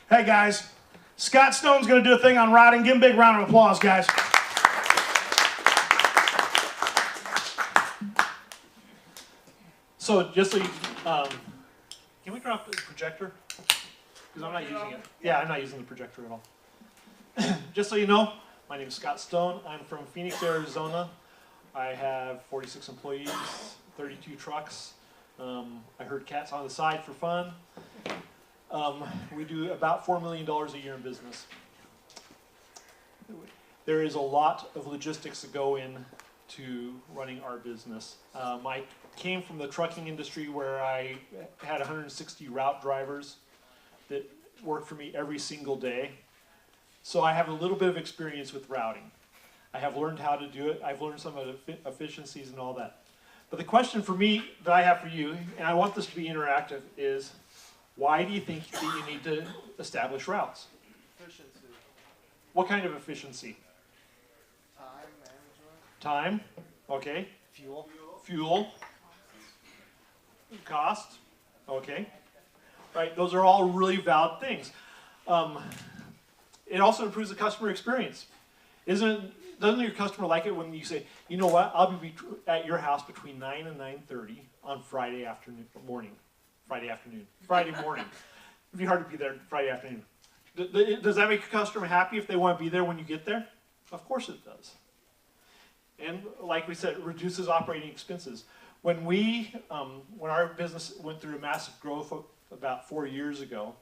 Hey guys, Scott Stone's going to do a thing on routing. Give him a big round of applause, guys. So just so you, can we drop the projector? Because I'm not using it. Yeah, I'm not using the projector at all. Just so you know, my name is Scott Stone. I'm from Phoenix, Arizona. I have 46 employees, 32 trucks. I herd cats on the side for fun. We do about $4 million a year in business. There is a lot of logistics that go into running our business. I came from the trucking industry where I had 160 route drivers that worked for me every single day. So I have a little bit of experience with routing. I have learned how to do it. I've learned some of the efficiencies and all that. But the question for me that I have for you, and I want this to be interactive, is why do you think that you need to establish routes? Efficiency. What kind of efficiency? Time management. Time, okay. Fuel. Fuel. Cost, okay. Right, those are all really valid things. It also improves the customer experience. Doesn't your customer like it when you say, you know what, I'll be at your house between 9 and 9:30 on Friday morning. It'd be hard to be there Friday afternoon. Does that make a customer happy if they want to be there when you get there? Of course it does. And like we said, it reduces operating expenses. When our business went through a massive growth about 4 years ago,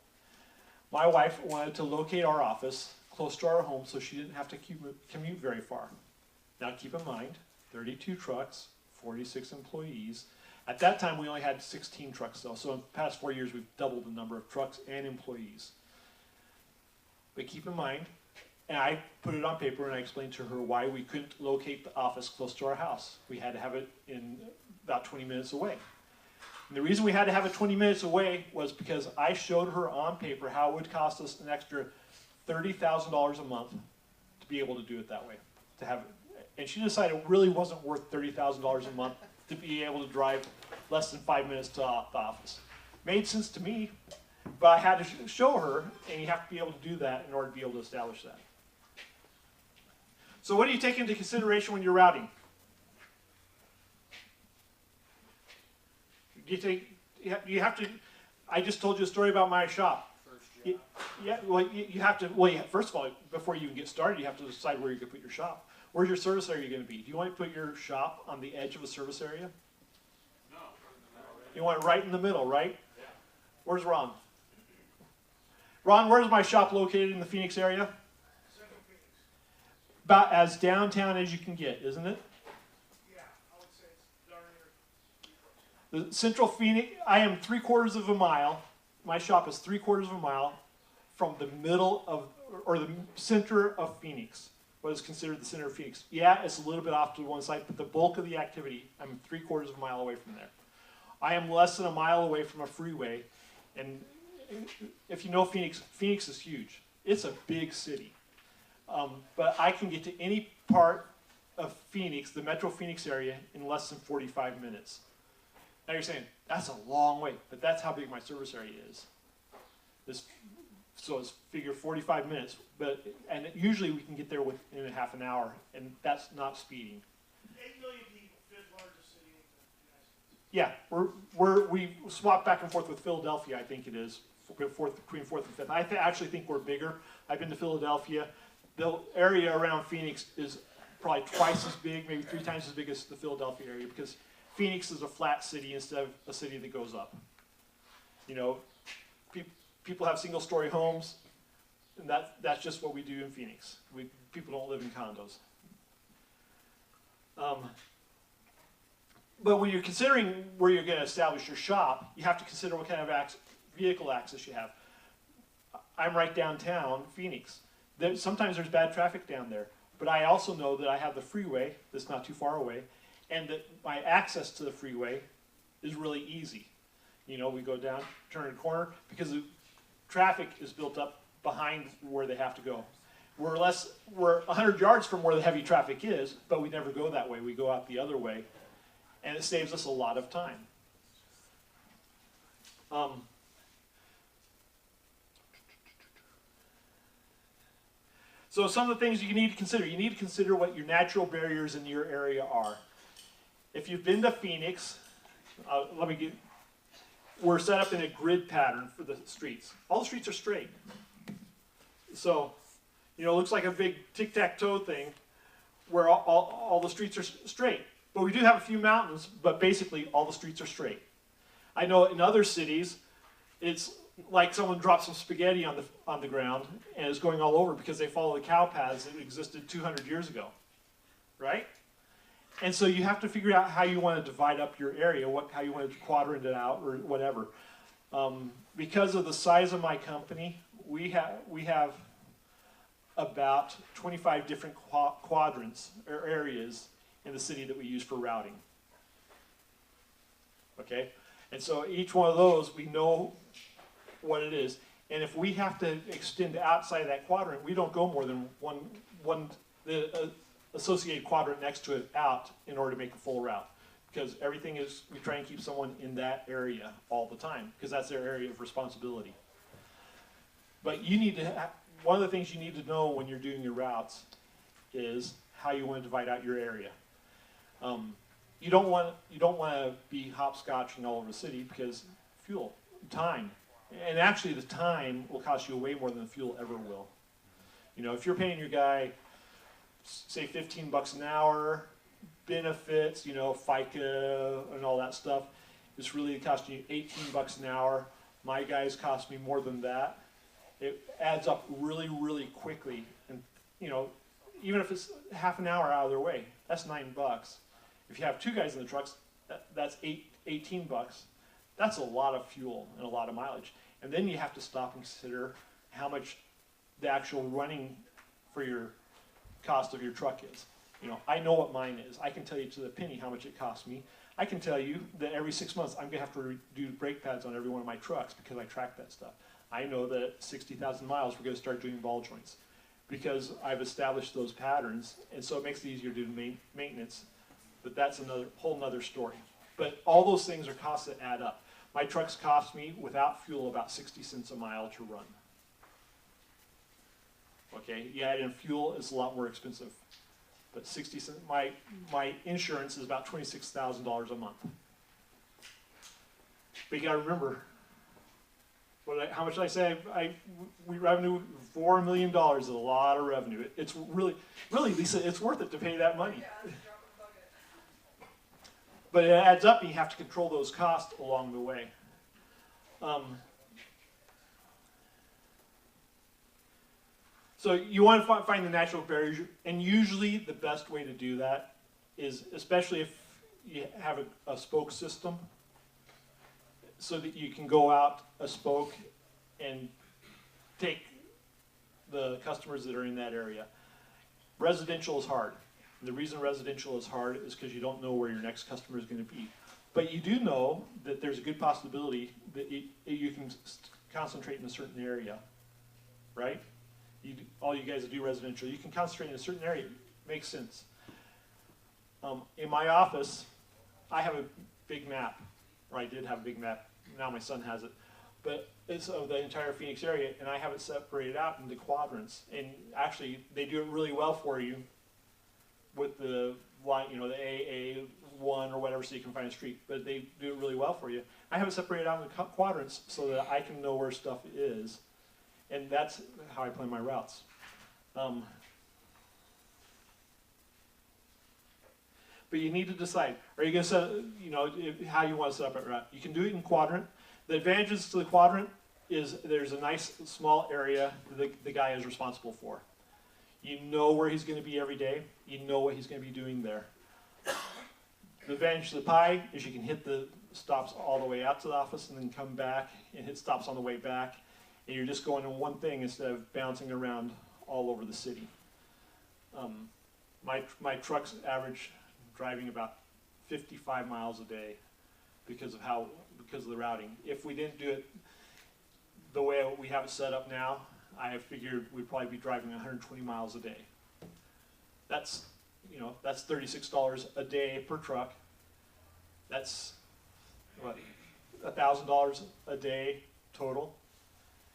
my wife wanted to locate our office close to our home so she didn't have to commute very far. Now keep in mind, 32 trucks, 46 employees. At that time we only had 16 trucks though, so in the past 4 years we've doubled the number of trucks and employees. But keep in mind, and I put it on paper and I explained to her why we couldn't locate the office close to our house. We had to have it in about 20 minutes away. And the reason we had to have it 20 minutes away was because I showed her on paper how it would cost us an extra $30,000 a month to be able to do it that way. And she decided it really wasn't worth $30,000 a month to be able to drive less than 5 minutes to the office. Made sense to me, but I had to show her, and you have to be able to do that in order to be able to establish that. So what do you take into consideration when you're routing? You have to, I just told you a story about my shop. Yeah, well, you have to, first of all, before you even get started, you have to decide where you're going to put your shop. Where's your service area going to be? Do you want to put your shop on the edge of a service area? No. You want it right in the middle, right? Yeah. Where's Ron? Ron, where's my shop located in the Phoenix area? Central Phoenix. About as downtown as you can get, isn't it? Yeah, I would say it's darn near. The Central Phoenix, I am 3/4 of a mile. My shop is 3/4 of a mile from the middle of, or the center of Phoenix. What is considered the center of Phoenix. Yeah, it's a little bit off to one side, but the bulk of the activity, I'm 3/4 of a mile away from there. I am less than a mile away from a freeway, and if you know Phoenix, Phoenix is huge. It's a big city. But I can get to any part of Phoenix, the Metro Phoenix area, in less than 45 minutes. Now you're saying, that's a long way, but that's how big my service area is. So it's figure 45 minutes, and usually we can get there within a half an hour, and that's not speeding. 8 million people, fifth largest city in the United States. Yeah, we swap back and forth with Philadelphia, I think it is, between 4th and 5th. I actually think we're bigger. I've been to Philadelphia. The area around Phoenix is probably twice as big, maybe 3 times as big as the Philadelphia area, because Phoenix is a flat city instead of a city that goes up. You know, people have single-story homes, and that's just what we do in Phoenix. People don't live in condos. But when you're considering where you're going to establish your shop, you have to consider what kind of vehicle access you have. I'm right downtown Phoenix. Sometimes there's bad traffic down there, but I also know that I have the freeway that's not too far away, and that my access to the freeway is really easy. You know, we go down, turn a corner, because the traffic is built up behind where they have to go. We're 100 yards from where the heavy traffic is, but we never go that way. We go out the other way, and it saves us a lot of time. So some of the things you need to consider what your natural barriers in your area are. If you've been to Phoenix, we're set up in a grid pattern for the streets. All the streets are straight. So, it looks like a big tic-tac-toe thing where all the streets are straight. But we do have a few mountains, but basically all the streets are straight. I know in other cities, it's like someone dropped some spaghetti on the ground and it's going all over because they follow the cow paths that existed 200 years ago, right? And so you have to figure out how you want to divide up your area, how you want to quadrant it out or whatever. Because of the size of my company, we have about 25 different quadrants or areas in the city that we use for routing. Okay? And so each one of those, we know what it is. And if we have to extend outside of that quadrant, we don't go more than the associated quadrant next to it out in order to make a full route. Because everything is, we try and keep someone in that area all the time, because that's their area of responsibility. But you need to, one of the things you need to know when you're doing your routes is how you want to divide out your area. You don't want to be hopscotching all over the city because fuel, time, and actually the time will cost you way more than the fuel ever will. If you're paying your guy, say $15 an hour, benefits, FICA and all that stuff, it's really costing you $18 an hour. My guys cost me more than that. It adds up really, really quickly, and even if it's half an hour out of their way, that's $9. If you have two guys in the trucks, that's $18. That's a lot of fuel and a lot of mileage. And then you have to stop and consider how much the actual running for your cost of your truck is. I know what mine is. I can tell you to the penny how much it costs me. I can tell you that every 6 months I'm going to have to do brake pads on every one of my trucks because I track that stuff. I know that at 60,000 miles we're going to start doing ball joints because I've established those patterns, and so it makes it easier to do maintenance. But that's whole nother story. But all those things are costs that add up. My trucks cost me, without fuel, about 60 cents a mile to run. Okay, you add in fuel, it's a lot more expensive. But 60 cents, my insurance is about $26,000 a month. But you gotta remember, how much did I say? We revenue $4 million is a lot of revenue. It's really, Lisa, it's worth it to pay that money. But it adds up, and you have to control those costs along the way. So you want to find the natural barriers, and usually the best way to do that is, especially if you have a spoke system, so that you can go out a spoke and take the customers that are in that area. Residential is hard. The reason residential is hard is because you don't know where your next customer is going to be. But you do know that there's a good possibility that you can concentrate in a certain area, right? All you guys that do residential, you can concentrate in a certain area. It makes sense. In my office, I have a big map, or I did have a big map. Now my son has it. But it's of the entire Phoenix area, and I have it separated out into quadrants. And actually, they do it really well for you with the line, the AA1 or whatever, so you can find a street. But they do it really well for you. I have it separated out into quadrants so that I can know where stuff is. And that's how I plan my routes. But you need to decide, are you going to set, how you want to set up a route. You can do it in quadrant. The advantages to the quadrant is there's a nice small area that the guy is responsible for. You know where he's going to be every day. You know what he's going to be doing there. The advantage to the pie is you can hit the stops all the way out to the office and then come back and hit stops on the way back. And you're just going in one thing instead of bouncing around all over the city. My trucks average driving about 55 miles a day because of the routing. If we didn't do it the way we have it set up now, I have figured we'd probably be driving 120 miles a day. That's $36 a day per truck. That's what, $1,000 a day total.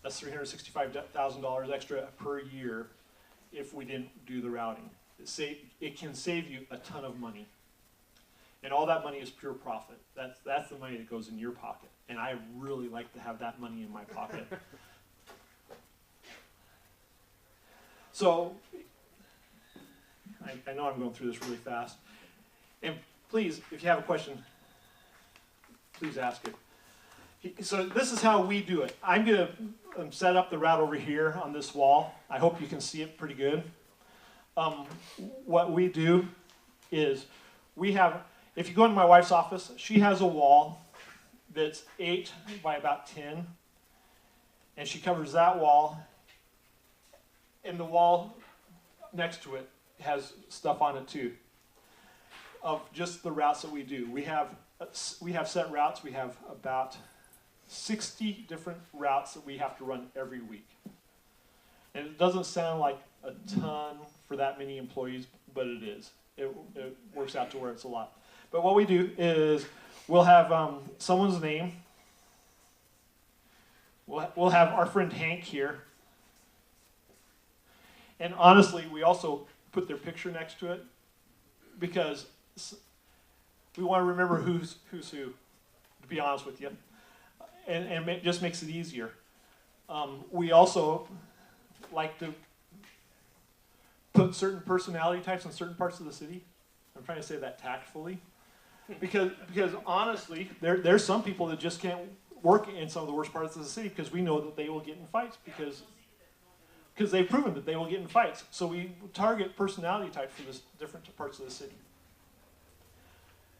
That's $365,000 extra per year. if we didn't do the routing. It can save you a ton of money. And all that money is pure profit. That's the money that goes in your pocket. And I really like to have that money in my pocket. So, I know I'm going through this really fast. And please, if you have a question, please ask it. So this is how we do it. I'm going to set up the route over here on this wall. I hope you can see it pretty good. What we do is we have, if you go into my wife's office, she has a wall that's 8 by about 10. And she covers that wall. And the wall next to it has stuff on it too, of just the routes that we do. We have set routes. We have about 60 different routes that we have to run every week. And it doesn't sound like a ton for that many employees, but it is. It works out to where it's a lot. But what we do is we'll have someone's name. We'll have our friend Hank here. And honestly, we also put their picture next to it because we want to remember who's who, to be honest with you. And it just makes it easier. We also like to put certain personality types in certain parts of the city. I'm trying to say that tactfully. Because honestly, there's some people that just can't work in some of the worst parts of the city because we know that they will get in fights because they've proven that they will get in fights. So we target personality types for this different parts of the city.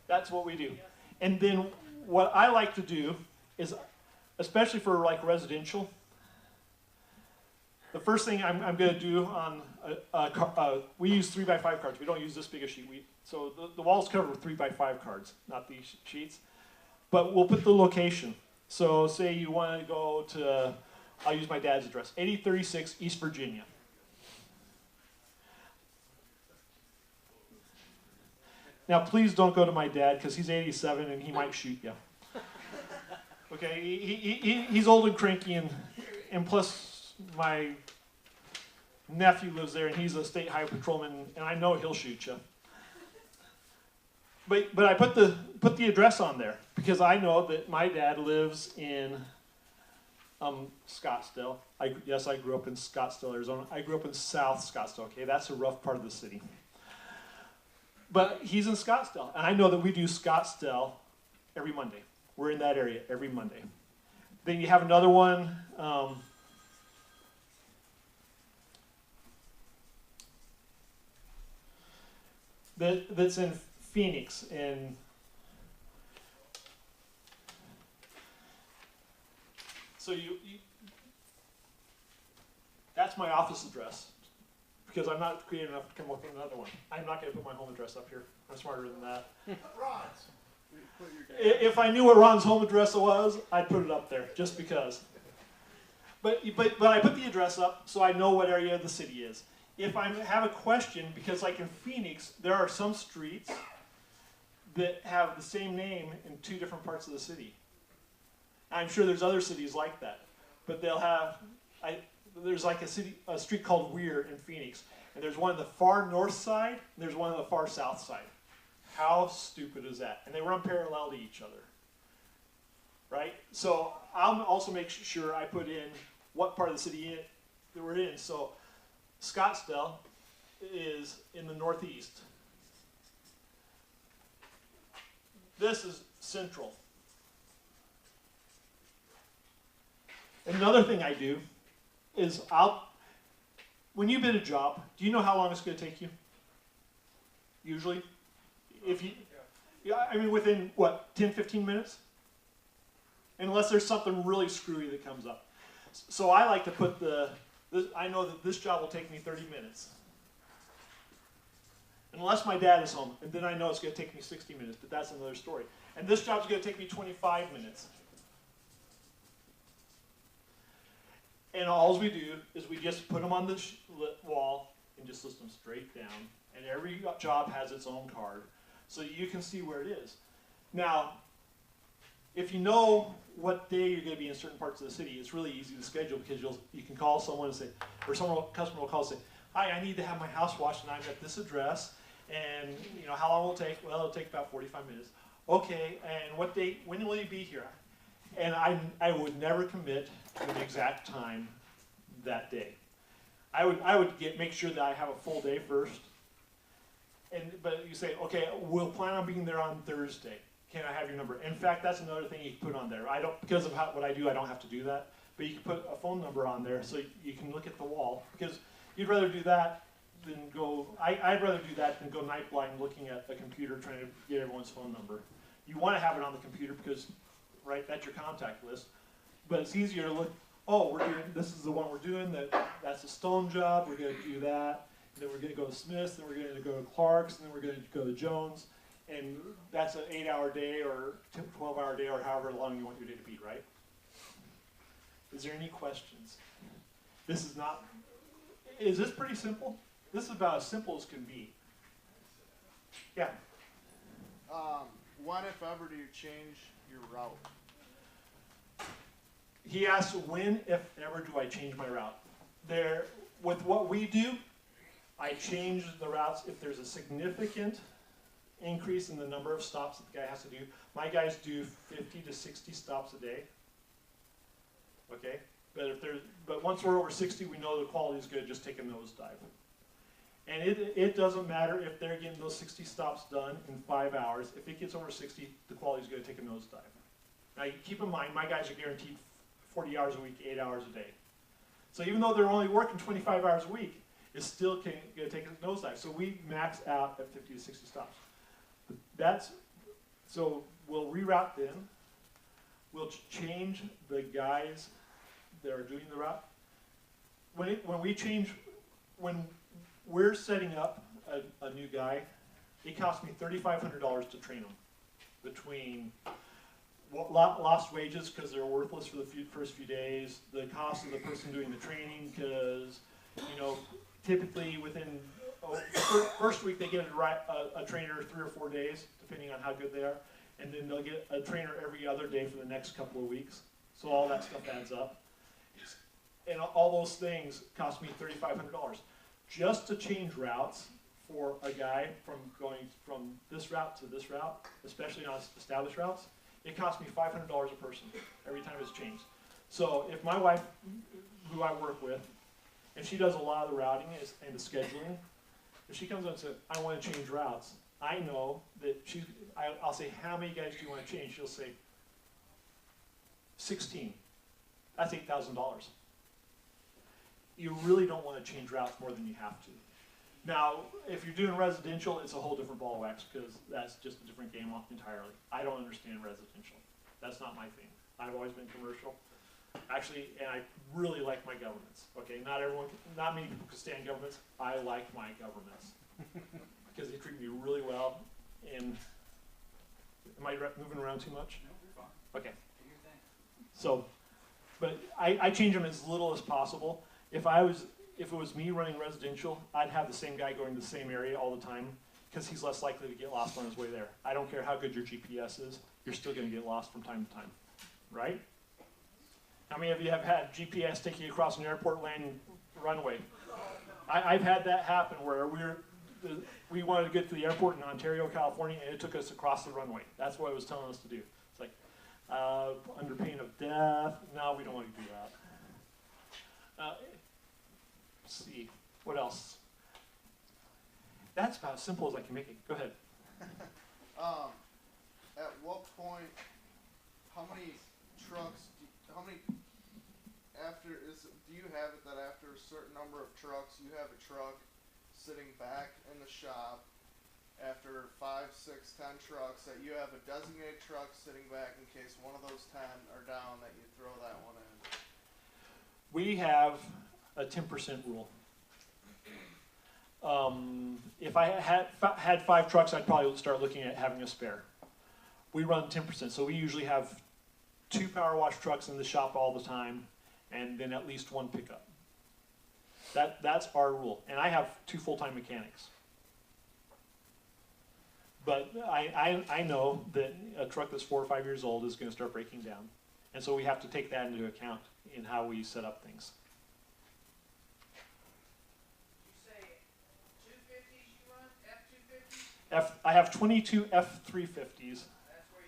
That's what we do. And then what I like to do is, especially for like residential, the first thing I'm going to do on we use 3x5 cards. We don't use this big a sheet. So the wall's covered with 3x5 cards, not these sheets. But we'll put the location. So say you want to go to, I'll use my dad's address, 8036 East Virginia. Now please don't go to my dad because he's 87 and he might shoot you. Okay, he's old and cranky and plus my nephew lives there and he's a state highway patrolman and I know he'll shoot you. But I put the address on there because I know that my dad lives in Scottsdale. Yes, I grew up in Scottsdale, Arizona. I grew up in South Scottsdale. Okay, that's a rough part of the city. But he's in Scottsdale, and I know that we do Scottsdale every Monday. We're in that area every Monday. Then you have another one. That's in Phoenix, and so that's my office address because I'm not creative enough to come up with another one. I'm not going to put my home address up here. I'm smarter than that. Ron's. If I knew what Ron's home address was, I'd put it up there just because. But I put the address up so I know what area of the city is. If I have a question, because like in Phoenix, there are some streets that have the same name in 2 different parts of the city. I'm sure there's other cities like that, but they'll have, there's like a street called Weir in Phoenix, and there's one on the far north side, and there's one on the far south side. How stupid is that? And they run parallel to each other, right? So I'll also make sure I put in what part of the city that we're in. So Scottsdale is in the northeast. This is central. Another thing I do is when you bid a job, do you know how long it's going to take you? Usually? I mean within, what, 10, 15 minutes? Unless there's something really screwy that comes up. So I like to put I know that this job will take me 30 minutes. Unless my dad is home, and then I know it's going to take me 60 minutes, but that's another story. And this job's going to take me 25 minutes. And all we do is we just put them on the wall and just list them straight down. And every job has its own card, so you can see where it is. Now, if you know what day you're going to be in certain parts of the city, it's really easy to schedule because you can call someone and say, or some customer will call and say, hi, I need to have my house washed and I'm at this address, and you know, how long will it take? Well, it'll take about 45 minutes. Okay, and what date, when will you be here? And I would never commit to an exact time that day. I would make sure that I have a full day first. But you say, okay, we'll plan on being there on Thursday. Can I have your number? In fact, that's another thing you can put on there. I don't, because of what I do, I don't have to do that. But you can put a phone number on there so you can look at the wall. Because you'd rather do that than go, I'd rather do that than go night blind looking at a computer trying to get everyone's phone number. You want to have it on the computer because, right, that's your contact list. But it's easier to look, oh, this is the one we're doing, that's a stone job, we're going to do that. And then we're going to go to Smith's, then we're going to go to Clark's, and then we're going to go to Jones. And that's an 8-hour day or 12-hour day or however long you want your day to be, right? Is there any questions? This is not, is this pretty simple? This is about as simple as can be. Yeah? When, if ever, do you change your route? He asks, when, if ever, do I change my route? With what we do, I change the routes if there's a significant increase in the number of stops that the guy has to do. My guys do 50 to 60 stops a day. Okay? But once we're over 60, we know the quality is good, just take a nosedive. And it doesn't matter if they're getting those 60 stops done in 5 hours. If it gets over 60, the quality is going to take a nosedive. Now, keep in mind, my guys are guaranteed 40 hours a week, 8 hours a day. So even though they're only working 25 hours a week, it's still going to take a nosedive. So we max out at 50 to 60 stops. So we'll reroute then. We'll change the guys that are doing the route. When we're setting up a new guy, it costs me $3,500 to train them. Between lost wages because they're worthless for the first few days, the cost of the person doing the training because, you know, typically within first week they get a trainer 3 or 4 days, depending on how good they are, and then they'll get a trainer every other day for the next couple of weeks. So all that stuff adds up. And all those things cost me $3,500. Just to change routes for a guy from going from this route to this route, especially on established routes, it costs me $500 a person every time it's changed. So if my wife, who I work with, and she does a lot of the routing and the scheduling, if she comes up and says, I want to change routes, I know that I'll say, how many guys do you want to change? She'll say, 16. That's $8,000. You really don't want to change routes more than you have to. Now, if you're doing residential, it's a whole different ball of wax because that's just a different game entirely. I don't understand residential. That's not my thing. I've always been commercial. Actually, and I really like my governments. Okay, not many people can stand governments. I like my governments because they treat me really well. And am I moving around too much? No, you're fine. Okay. Do your thing. So, but I change them as little as possible. If it was me running residential, I'd have the same guy going to the same area all the time because he's less likely to get lost on his way there. I don't care how good your GPS is, you're still going to get lost from time to time, right? How many of you have had GPS take you across an airport landing runway? I've had that happen where we wanted to get to the airport in Ontario, California, and it took us across the runway. That's what it was telling us to do. It's like, under pain of death, no, we don't want to do that. Let's see, what else? That's about as simple as I can make it. Go ahead. At what point, how many trucks, do you have it that after a certain number of trucks, you have a truck sitting back in the shop, after 5, 6, 10 trucks, that you have a designated truck sitting back in case one of those 10 are down, that you throw that one in? We have a 10% rule. If I had 5 trucks, I'd probably start looking at having a spare. We run 10%, so we usually have 2 power wash trucks in the shop all the time, and then at least 1 pickup. That's our rule, and I have 2 full-time mechanics. But I know that a truck that's 4 or 5 years old is going to start breaking down, and so we have to take that into account in how we set up things. You I have 22 F-350s. That's why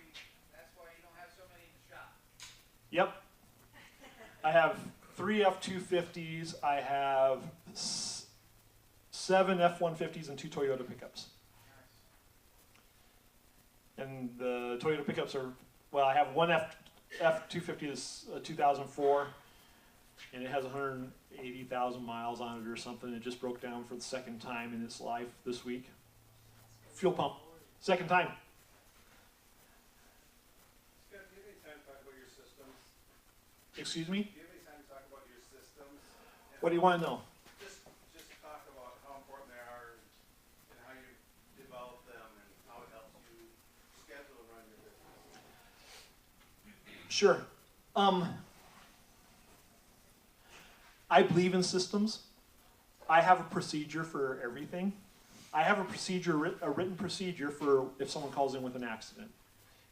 you don't have so many in the shop. Yep. I have 3 F-250s. I have 7 F-150s and 2 Toyota pickups. And the Toyota pickups are, well, I have one F-250 is a 2004, and it has 180,000 miles on it or something. It just broke down for the second time in its life this week. Fuel pump, second time. Scott, do you have any time to talk about your systems? Excuse me? Do you have any time to talk about your systems? What do you want to know? Just talk about how important they are and how you develop them and how it helps you schedule and run your business. Sure. I believe in systems. I have a procedure for everything. I have a written procedure for if someone calls in with an accident.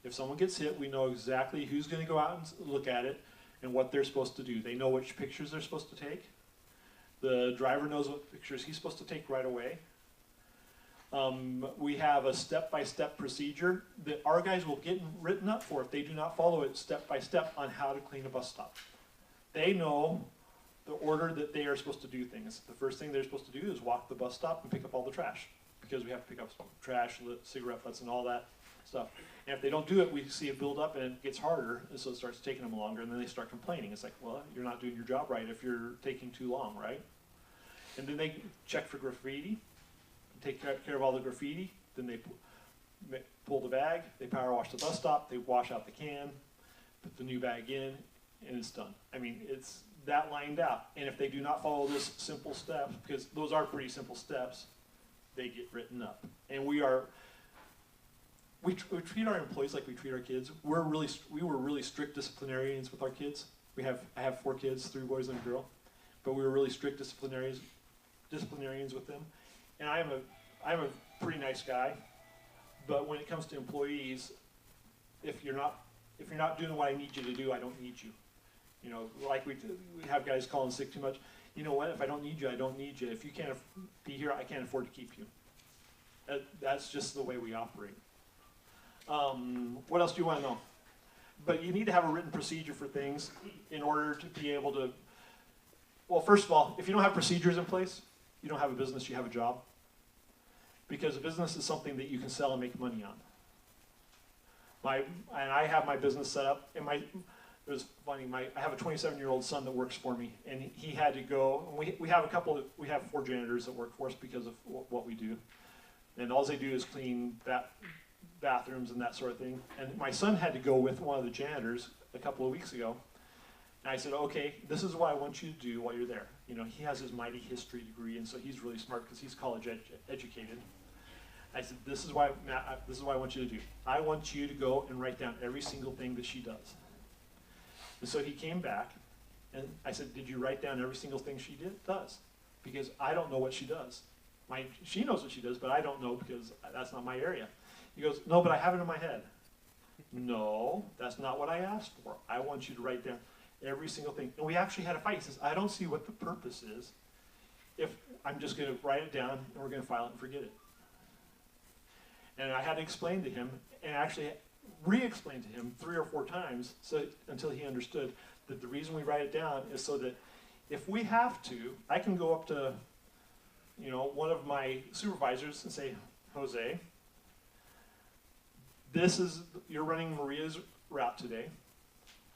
If someone gets hit, we know exactly who's going to go out and look at it and what they're supposed to do. They know which pictures they're supposed to take. The driver knows what pictures he's supposed to take right away. We have a step-by-step procedure that our guys will get written up for if they do not follow it step-by-step on how to clean a bus stop. They know the order that they are supposed to do things. The first thing they're supposed to do is walk the bus stop and pick up all the trash, because we have to pick up trash, cigarette butts, and all that stuff. And if they don't do it, we see it build up and it gets harder, and so it starts taking them longer, and then they start complaining. It's like, well, you're not doing your job right if you're taking too long, right? And then they check for graffiti, take care of all the graffiti, then they pull the bag, they power wash the bus stop, they wash out the can, put the new bag in, and it's done. I mean, it's that lined out. And if they do not follow those simple steps, because those are pretty simple steps, they get written up. And we treat our employees like we treat our kids. We were really strict disciplinarians with our kids. I have 4 kids, 3 boys and a girl, but we were really strict disciplinarians with them. And I'm a pretty nice guy, but when it comes to employees, if you're not doing what I need you to do, I don't need you. You know, like we have guys calling sick too much. You know what? If I don't need you, I don't need you. If you can't be here, I can't afford to keep you. That's just the way we operate. What else do you want to know? But you need to have a written procedure for things in order to be able to, well, first of all, if you don't have procedures in place, you don't have a business, you have a job. Because a business is something that you can sell and make money on. And I have my business set up, and it was funny, I have a 27-year-old son that works for me, and he had to go, and we have 4 janitors that work for us because of what we do. And all they do is clean bathrooms and that sort of thing. And my son had to go with one of the janitors a couple of weeks ago. And I said, okay, this is what I want you to do while you're there. You know, he has his mighty history degree, and so he's really smart because he's college educated. I said, this is what I want you to do. I want you to go and write down every single thing that she does. And so he came back, and I said, did you write down every single thing she does? Because I don't know what she does. She knows what she does, but I don't know because that's not my area. He goes, no, but I have it in my head. No, that's not what I asked for. I want you to write down every single thing. And we actually had a fight. He says, I don't see what the purpose is if I'm just going to write it down and we're going to file it and forget it. And I had to explain to him, and actually re-explain to him 3 or 4 times until he understood that the reason we write it down is so that if we have to, I can go up to, you know, one of my supervisors and say, Jose, you're running Maria's route today.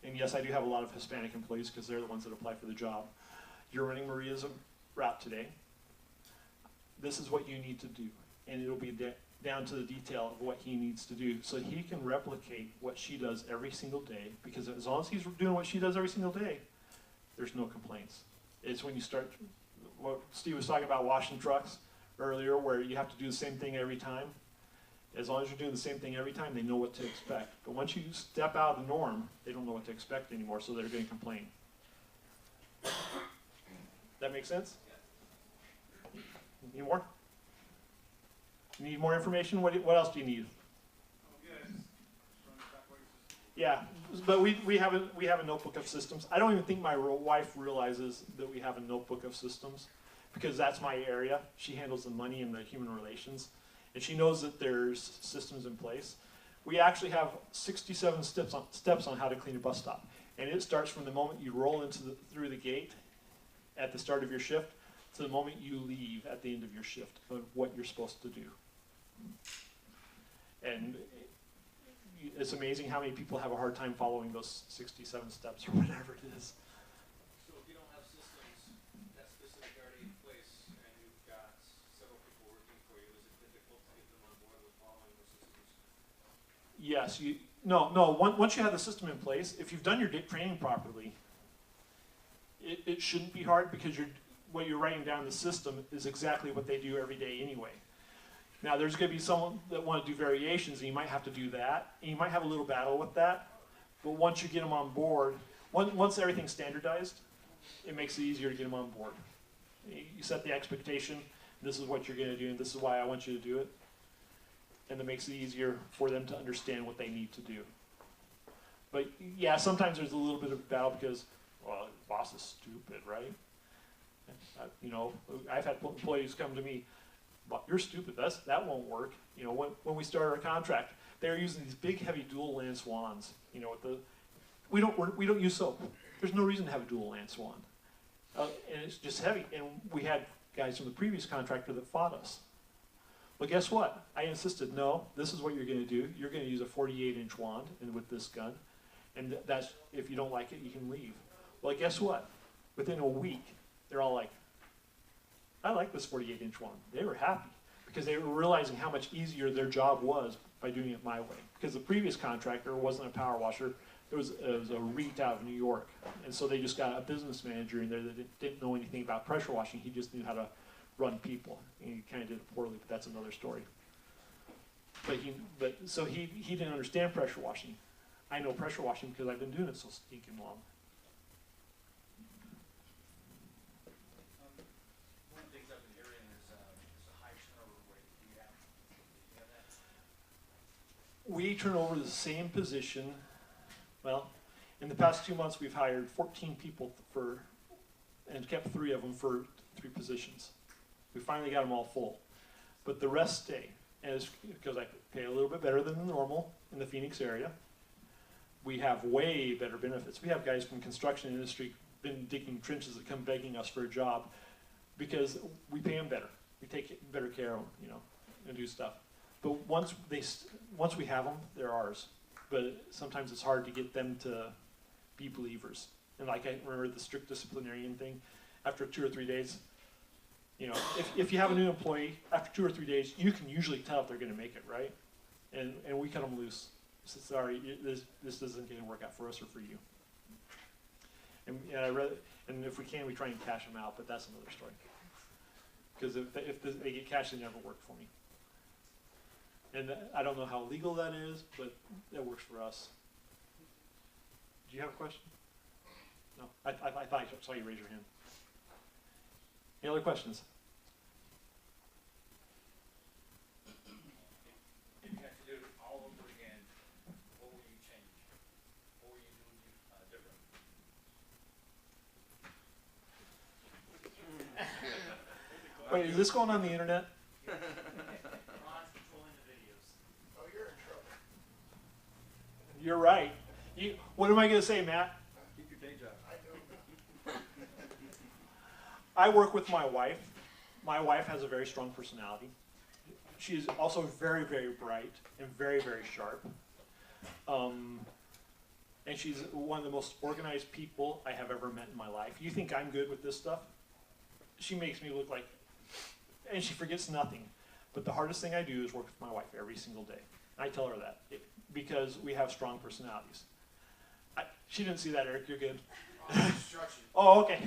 And yes, I do have a lot of Hispanic employees because they're the ones that apply for the job. You're running Maria's route today. This is what you need to do. And it'll be down to the detail of what he needs to do so he can replicate what she does every single day, because as long as he's doing what she does every single day, there's no complaints. It's when you start, what Steve was talking about washing trucks earlier, where you have to do the same thing every time. As long as you're doing the same thing every time, they know what to expect. But once you step out of the norm, they don't know what to expect anymore, so they're going to complain. That make sense? Need more? You need more information? What else do you need? Yeah, but we have a notebook of systems. I don't even think my wife realizes that we have a notebook of systems, because that's my area. She handles the money and the human relations, and she knows that there's systems in place. We actually have 67 steps on how to clean a bus stop. And it starts from the moment you roll through the gate at the start of your shift to the moment you leave at the end of your shift of what you're supposed to do. And it's amazing how many people have a hard time following those 67 steps or whatever it is. So if you don't have systems that specific already in place and you've got several people working for you, is it difficult to get them on board with following those systems? Yes, once you have the system in place, if you've done your training properly, it shouldn't be hard because what you're writing down in the system is exactly what they do every day anyway. Now there's going to be someone that want to do variations, and you might have to do that, and you might have a little battle with that, but once you get them on board, once everything's standardized, it makes it easier to get them on board. You set the expectation, this is what you're going to do, and this is why I want you to do it, and it makes it easier for them to understand what they need to do. But yeah, sometimes there's a little bit of battle because, well, the boss is stupid, right? You know, I've had employees come to me, but you're stupid, that won't work. You know, when we started our contract, they were using these big, heavy dual lance wands. You know, we don't use soap. There's no reason to have a dual lance wand, and it's just heavy. And we had guys from the previous contractor that fought us. Well, guess what? I insisted, no, this is what you're going to do. You're going to use a 48-inch wand and with this gun, and that's, if you don't like it, you can leave. Well, guess what? Within a week, they're all like, I like this 48-inch wand. They were happy because they were realizing how much easier their job was by doing it my way. Because the previous contractor wasn't a power washer. It was a REIT out of New York. And so they just got a business manager in there that didn't know anything about pressure washing. He just knew how to run people. And he kind of did it poorly, but that's another story. So he didn't understand pressure washing. I know pressure washing because I've been doing it so stinking long. One of the things I've been hearing is a high turnover rate. Do you have that? We turn over the same position. Well, in the past 2 months, we've hired 14 people and kept 3 of them for 3 positions. We finally got them all full, but the rest stay, and it's because I pay a little bit better than normal in the Phoenix area. We have way better benefits. We have guys from construction industry been digging trenches that come begging us for a job because we pay them better. We take better care of them, you know, and do stuff. But once we have them, they're ours. But sometimes it's hard to get them to be believers. And like I remember the strict disciplinarian thing, after 2 or 3 days, you know, if you have a new employee, after 2 or 3 days, you can usually tell if they're going to make it, right? And we cut them loose. So sorry, this isn't going to work out for us or for you. And if we can, we try and cash them out, but that's another story. Because if they get cashed, they never work for me. And I don't know how legal that is, but that works for us. Do you have a question? No, I thought I saw you raise your hand. Any other questions? If you had to do it all over again, what would you change? What would you do different? Wait, is this going on the internet? Ron's controlling the videos. Oh, you're in trouble. You're right. What am I going to say, Matt? Keep your day job. I know. I work with my wife. My wife has a very strong personality. She's also very, very bright and very, very sharp. And she's one of the most organized people I have ever met in my life. You think I'm good with this stuff? She makes me look like, and she forgets nothing. But the hardest thing I do is work with my wife every single day. I tell her that because we have strong personalities. She didn't see that, Eric. You're good. Construction. Oh, okay.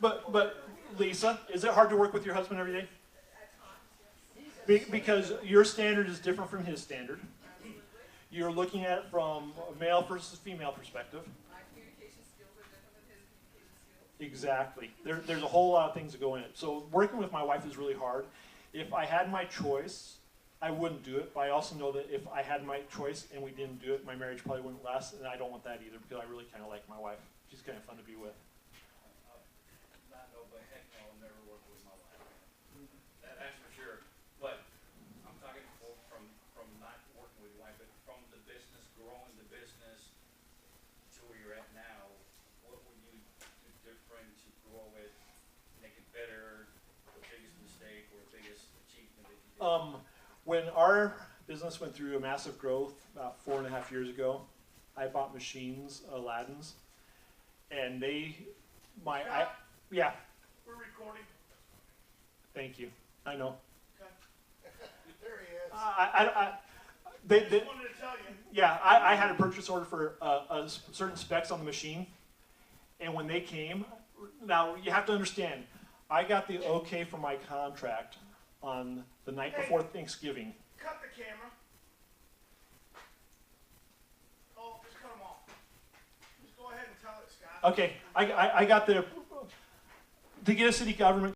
But Lisa, is it hard to work with your husband every day? Because your standard is different from his standard. You're looking at it from a male versus female perspective. My communication skills are different than his communication skills. Exactly. There's a whole lot of things that go in it. So working with my wife is really hard. If I had my choice, I wouldn't do it. But I also know that if I had my choice and we didn't do it, my marriage probably wouldn't last. And I don't want that either because I really kind of like my wife. She's kind of fun to be with. Not no, but heck no, I'll never work with my wife. That's for sure. growing the business to where you're at now, what would you do different to grow it, make it better, the biggest mistake or biggest achievement that you did? When our business went through a massive growth about 4.5 years ago, I bought machines, Aladdin's, and Scott? yeah, We're recording. thank you, I know. There he is. They, Just wanted to tell you. yeah, I had a purchase order for certain specs on the machine, and when they came, now you have to understand, I got the okay from my contract on the night before Thanksgiving. Cut the camera. Oh, just cut them off. Just go ahead and tell it, Scott. Okay, I got to get a city government